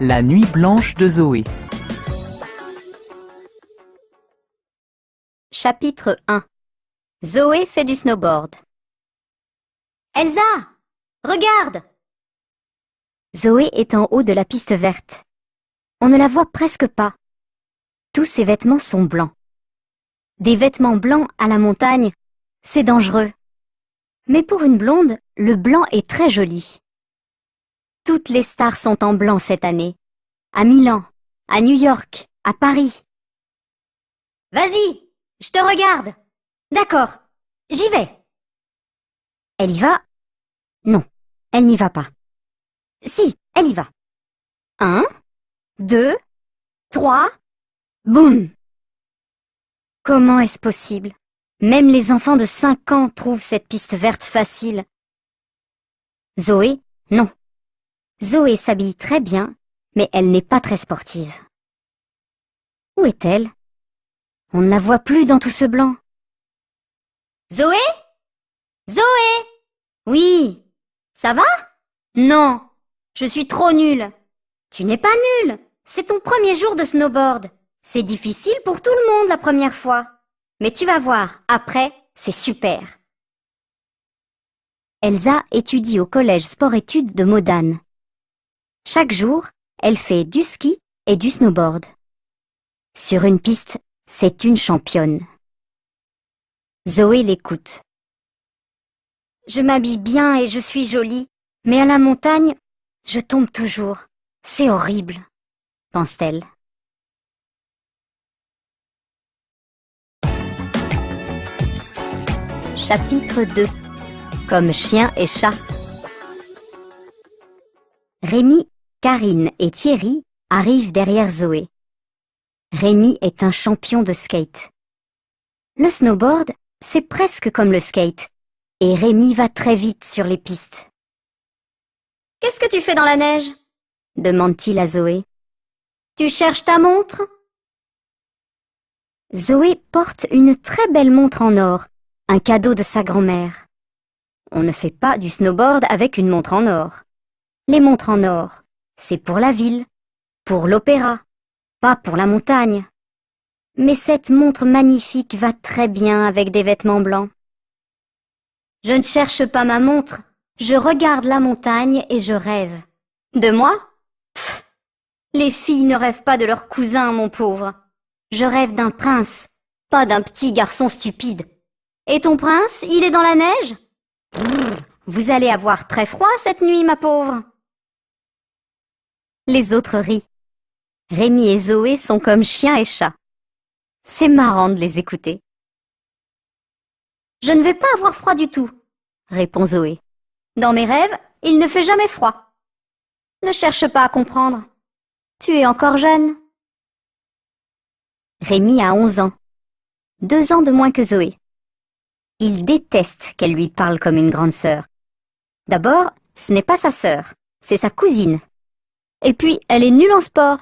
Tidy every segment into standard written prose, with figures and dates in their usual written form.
La nuit blanche de Zoé. Chapitre 1. Zoé fait du snowboard. Elsa, regarde! Zoé est en haut de la piste verte. On ne la voit presque pas. Tous ses vêtements sont blancs. Des vêtements blancs à la montagne, c'est dangereux. Mais pour une blonde, le blanc est très joli. Toutes les stars sont en blanc cette année. À Milan, à New York, à Paris. Vas-y, je te regarde. D'accord, j'y vais. Elle y va? Non, elle n'y va pas. Si, elle y va. 1, 2, 3, boum! Comment est-ce possible? Même les enfants de 5 ans trouvent cette piste verte facile. Zoé, non. Zoé s'habille très bien, mais elle n'est pas très sportive. Où est-elle? On ne la voit plus dans tout ce blanc. Zoé? Zoé? Oui. Ça va? Non, je suis trop nulle. Tu n'es pas nulle. C'est ton premier jour de snowboard. C'est difficile pour tout le monde la première fois. Mais tu vas voir, après, c'est super. Elsa étudie au collège sport-études de Modane. Chaque jour, elle fait du ski et du snowboard. Sur une piste, c'est une championne. Zoé l'écoute. Je m'habille bien et je suis jolie, mais à la montagne, je tombe toujours. C'est horrible, pense-t-elle. Chapitre 2. Comme chien et chat. Rémi, Karine et Thierry arrivent derrière Zoé. Rémi est un champion de skate. Le snowboard, c'est presque comme le skate, et Rémi va très vite sur les pistes. « Qu'est-ce que tu fais dans la neige ?» demande-t-il à Zoé. « Tu cherches ta montre ?» Zoé porte une très belle montre en or, un cadeau de sa grand-mère. On ne fait pas du snowboard avec une montre en or. Les montres en or, c'est pour la ville, pour l'opéra, pas pour la montagne. Mais cette montre magnifique va très bien avec des vêtements blancs. Je ne cherche pas ma montre, je regarde la montagne et je rêve. De moi? Pff, les filles ne rêvent pas de leur cousin, mon pauvre. Je rêve d'un prince, pas d'un petit garçon stupide. Et ton prince, il est dans la neige? Brrr, vous allez avoir très froid cette nuit, ma pauvre. Les autres rient. Rémi et Zoé sont comme chien et chat. C'est marrant de les écouter. Je ne vais pas avoir froid du tout, répond Zoé. Dans mes rêves, il ne fait jamais froid. Ne cherche pas à comprendre. Tu es encore jeune. Rémi a 11 ans, 2 ans de moins que Zoé. Il déteste qu'elle lui parle comme une grande sœur. D'abord, ce n'est pas sa sœur, c'est sa cousine. Et puis, elle est nulle en sport.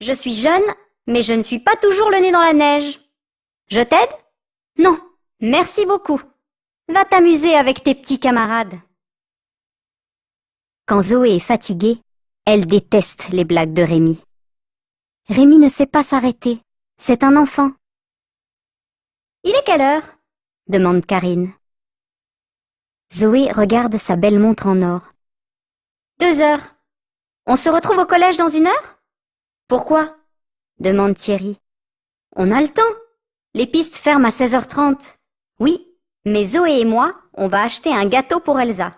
Je suis jeune, mais je ne suis pas toujours le nez dans la neige. Je t'aide? Non, merci beaucoup. Va t'amuser avec tes petits camarades. Quand Zoé est fatiguée, elle déteste les blagues de Rémi. Rémi ne sait pas s'arrêter. C'est un enfant. Il est quelle heure? Demande Karine. Zoé regarde sa belle montre en or. 2 heures. On se retrouve au collège dans 1 heure? Pourquoi? Demande Thierry. On a le temps. Les pistes ferment à 16h30. Oui, mais Zoé et moi, on va acheter un gâteau pour Elsa.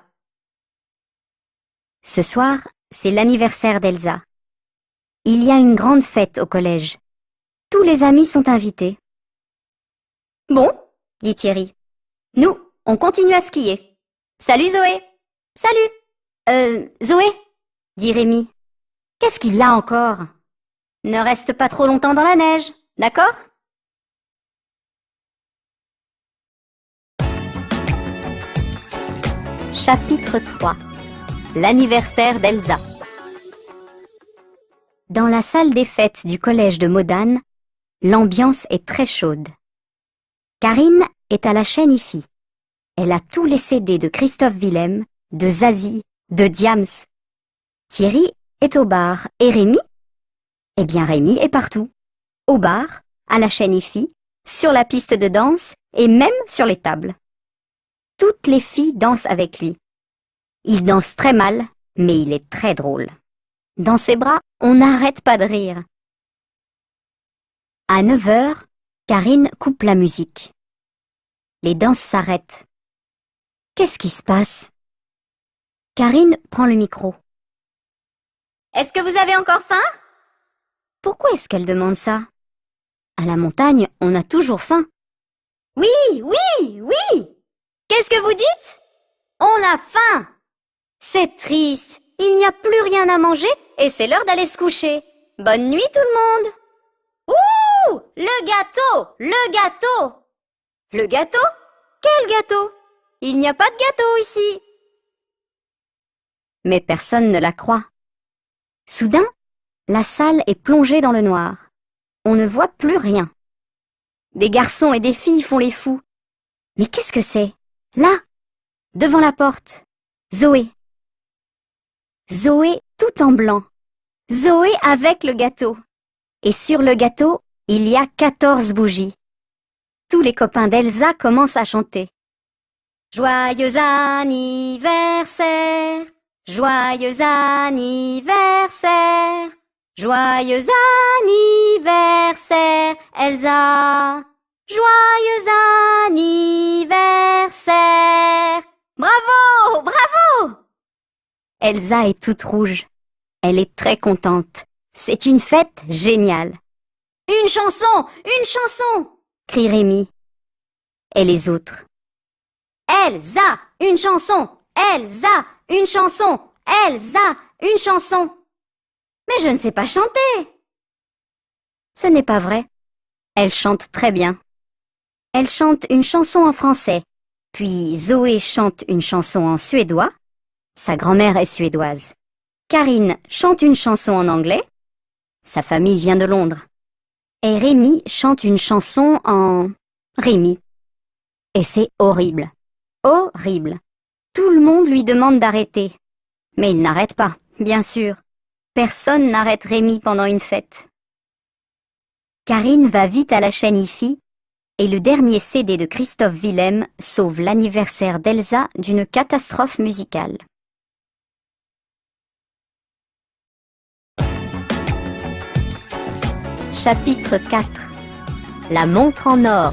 Ce soir, c'est l'anniversaire d'Elsa. Il y a une grande fête au collège. Tous les amis sont invités. Bon, dit Thierry. Nous, on continue à skier. Salut Zoé. Salut. Zoé, dit Rémi. Qu'est-ce qu'il y a encore? Ne reste pas trop longtemps dans la neige, d'accord? Chapitre 3. L'anniversaire d'Elsa. Dans la salle des fêtes du collège de Modane, l'ambiance est très chaude. Karine est à la chaîne hi-fi. Elle a tous les CD de Christophe Willem, de Zazie, de Diams. Thierry est au bar. Et Rémi? Eh bien, Rémi est partout. Au bar, à la chaîne IFI, sur la piste de danse et même sur les tables. Toutes les filles dansent avec lui. Il danse très mal, mais il est très drôle. Dans ses bras, on n'arrête pas de rire. À 9 heures, Karine coupe la musique. Les danses s'arrêtent. Qu'est-ce qui se passe? Karine prend le micro. Est-ce que vous avez encore faim? Pourquoi est-ce qu'elle demande ça? À la montagne, on a toujours faim. Oui, oui, oui! Qu'est-ce que vous dites? On a faim! C'est triste, il n'y a plus rien à manger et c'est l'heure d'aller se coucher. Bonne nuit tout le monde! Ouh! Le gâteau! Le gâteau! Le gâteau? Quel gâteau? Il n'y a pas de gâteau ici! Mais personne ne la croit. Soudain, la salle est plongée dans le noir. On ne voit plus rien. Des garçons et des filles font les fous. Mais qu'est-ce que c'est? Là, devant la porte, Zoé. Zoé tout en blanc. Zoé avec le gâteau. Et sur le gâteau, il y a 14 bougies. Tous les copains d'Elsa commencent à chanter. Joyeux anniversaire, joyeux anniversaire, joyeux anniversaire, Elsa. Joyeux anniversaire. Bravo, bravo! Elsa est toute rouge. Elle est très contente. C'est une fête géniale. Une chanson! Une chanson! Crie Rémi. Et les autres. Elsa! Une chanson! Elsa! Une chanson! Elsa! Une chanson! Mais je ne sais pas chanter! Ce n'est pas vrai. Elle chante très bien. Elle chante une chanson en français. Puis Zoé chante une chanson en suédois. Sa grand-mère est suédoise. Karine chante une chanson en anglais. Sa famille vient de Londres. Et Rémi chante une chanson en Rémi. Et c'est horrible. Horrible. Tout le monde lui demande d'arrêter. Mais il n'arrête pas, bien sûr. Personne n'arrête Rémi pendant une fête. Karine va vite à la chaîne IFI et le dernier CD de Christophe Willem sauve l'anniversaire d'Elsa d'une catastrophe musicale. Chapitre 4. La montre en or.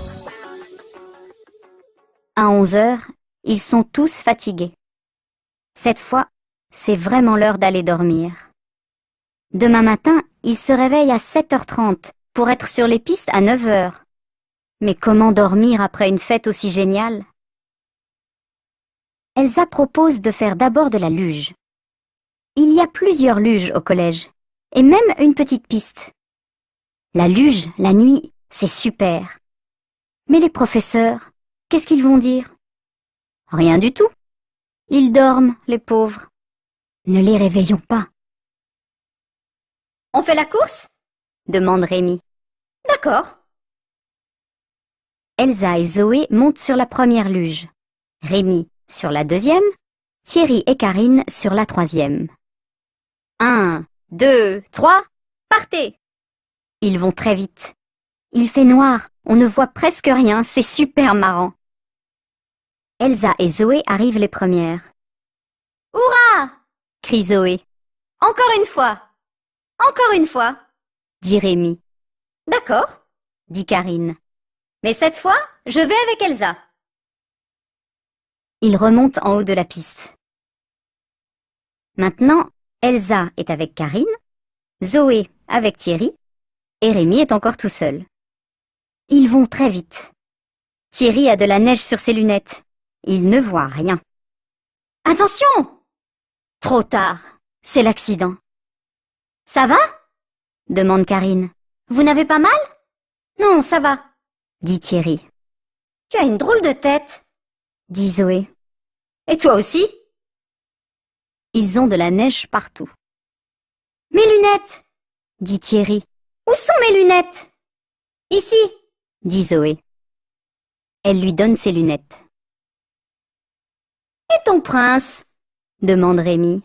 À 11 heures, ils sont tous fatigués. Cette fois, c'est vraiment l'heure d'aller dormir. Demain matin, ils se réveillent à 7h30 pour être sur les pistes à 9 heures. Mais comment dormir après une fête aussi géniale? Elsa propose de faire d'abord de la luge. Il y a plusieurs luges au collège, et même une petite piste. La luge, la nuit, c'est super. Mais les professeurs, qu'est-ce qu'ils vont dire? Rien du tout. Ils dorment, les pauvres. Ne les réveillons pas. On fait la course? Demande Rémi. D'accord. Elsa et Zoé montent sur la première luge. Rémi sur la deuxième. Thierry et Karine sur la troisième. 1, 2, 3, partez! Ils vont très vite. Il fait noir, on ne voit presque rien, c'est super marrant. Elsa et Zoé arrivent les premières. Hurrah! Crie Zoé. Encore une fois! Encore une fois! Dit Rémi. D'accord, dit Karine. Mais cette fois, je vais avec Elsa. Ils remontent en haut de la piste. Maintenant, Elsa est avec Karine, Zoé avec Thierry, et Rémi est encore tout seul. Ils vont très vite. Thierry a de la neige sur ses lunettes. Il ne voit rien. Attention! Trop tard. C'est l'accident. Ça va? Demande Karine. Vous n'avez pas mal? Non, ça va, dit Thierry. Tu as une drôle de tête, dit Zoé. Et toi aussi? Ils ont de la neige partout. Mes lunettes, dit Thierry. Où sont mes lunettes? Ici, dit Zoé. Elle lui donne ses lunettes. Et ton prince? Demande Rémi.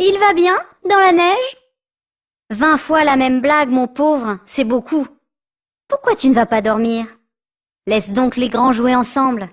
Il va bien, dans la neige? 20 fois la même blague, mon pauvre, c'est beaucoup. Pourquoi tu ne vas pas dormir? Laisse donc les grands jouer ensemble.